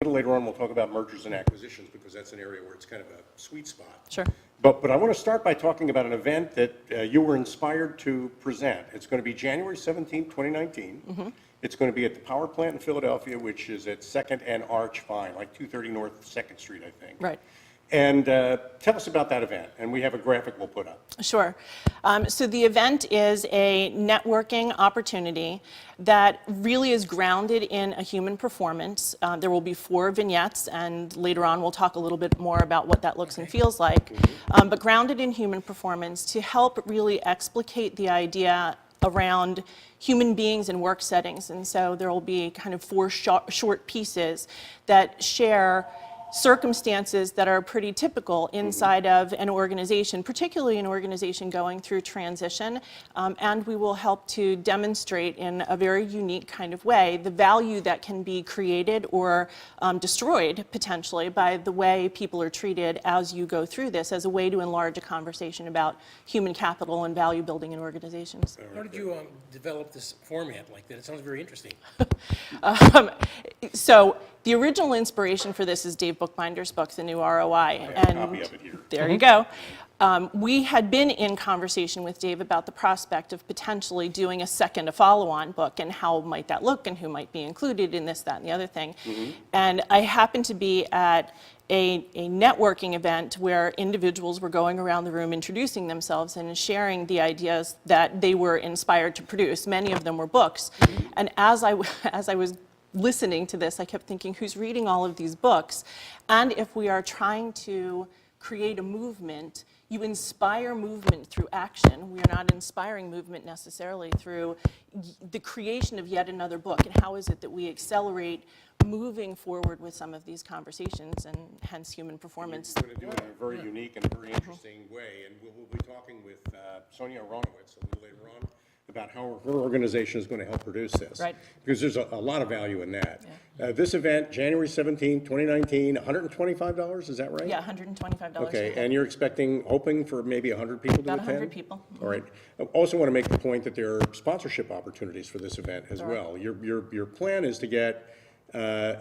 little later on, we'll talk about mergers and acquisitions because that's an area where it's kind of a sweet spot. Sure. But I want to start by talking about an event that you were inspired to present. It's going to be January 17th, 2019. Mm-hmm. It's going to be at the power plant in Philadelphia, which is at 2nd and Arch Vine, like 230 North 2nd Street, I think. Right. And tell us about that event, and we have a graphic we'll put up. Sure. So the event is a networking opportunity that really is grounded in a human performance. There will be 4 vignettes, and later on we'll talk a little bit more about what that looks and feels like. Mm-hmm. But grounded in human performance to help really explicate the idea around human beings in work settings. And so there will be kind of 4 short pieces that share circumstances that are pretty typical inside of an organization, particularly an organization going through transition, and we will help to demonstrate in a very unique kind of way the value that can be created or destroyed potentially by the way people are treated as you go through this, as a way to enlarge a conversation about human capital and value building in organizations. How did you develop this format like that? It sounds very interesting. So the original inspiration for this is Dave Bookbinder's book, The New ROI. I have a copy of it here. There you go. We had been in conversation with Dave about the prospect of potentially doing a follow-on book, and how might that look, and who might be included in this, that, and the other thing. Mm-hmm. And I happened to be at a networking event where individuals were going around the room introducing themselves and sharing the ideas that they were inspired to produce. Many of them were books. Mm-hmm. And as I was listening to this, I kept thinking, who's reading all of these books? And if we are trying to create a movement, you inspire movement through action. We are not inspiring movement necessarily through the creation of yet another book. And how is it that we accelerate moving forward with some of these conversations, and hence human performance? We're going to do it in a very unique and very interesting way, and we'll be talking with Sonia Aronowitz a little later on about how her organization is going to help produce this. Right. Because there's a lot of value in that. Yeah. This event, January 17th, 2019, $125, is that right? Yeah, $125. Okay, and you're hoping for maybe 100 people to attend? About 100 people. Mm-hmm. All right. I also want to make the point that there are sponsorship opportunities for this event as well. Your plan is to get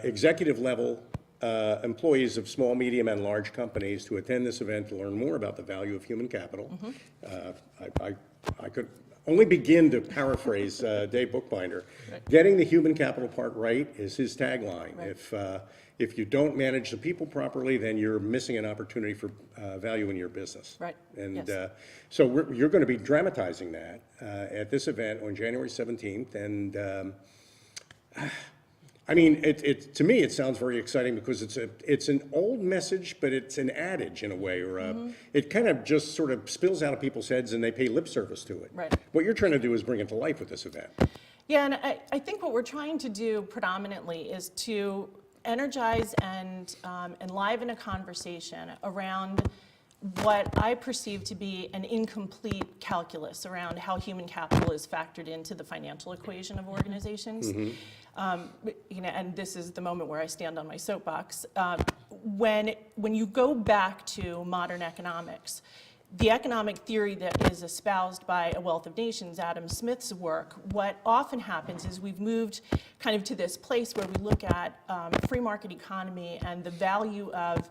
executive level employees of small, medium, and large companies to attend this event to learn more about the value of human capital. Mm-hmm. I could only begin to paraphrase Dave Bookbinder. Right. Getting the human capital part right is his tagline. Right. If you don't manage the people properly, then you're missing an opportunity for value in your business. Right. And yes. So you're going to be dramatizing that at this event on January 17th. And I mean, to me, it sounds very exciting because it's an old message, but it's an adage in a way, or mm-hmm. It kind of just sort of spills out of people's heads and they pay lip service to it. Right. What you're trying to do is bring it to life with this event. Yeah, and I think what we're trying to do predominantly is to energize and enliven a conversation around what I perceive to be an incomplete calculus around how human capital is factored into the financial equation of organizations. Mm-hmm. And this is the moment where I stand on my soapbox. When you go back to modern economics, the economic theory that is espoused by A Wealth of Nations, Adam Smith's work, what often happens is we've moved kind of to this place where we look at free market economy, and the value of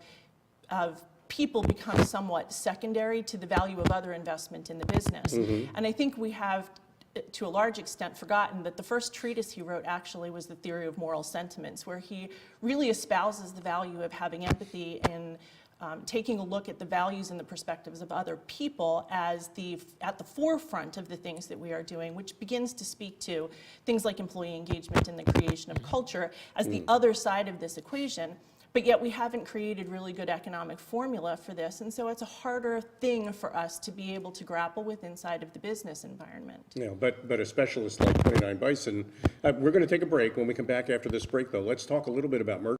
people become somewhat secondary to the value of other investment in the business. Mm-hmm. And I think we have, to a large extent, forgotten that the first treatise he wrote actually was The Theory of Moral Sentiments, where he really espouses the value of having empathy in taking a look at the values and the perspectives of other people as at the forefront of the things that we are doing, which begins to speak to things like employee engagement and the creation of culture as the other side of this equation. But yet we haven't created really good economic formula for this, and so it's a harder thing for us to be able to grapple with inside of the business environment. Yeah, but a specialist like 29 Bison, we're going to take a break. When we come back after this break, though, let's talk a little bit about merger.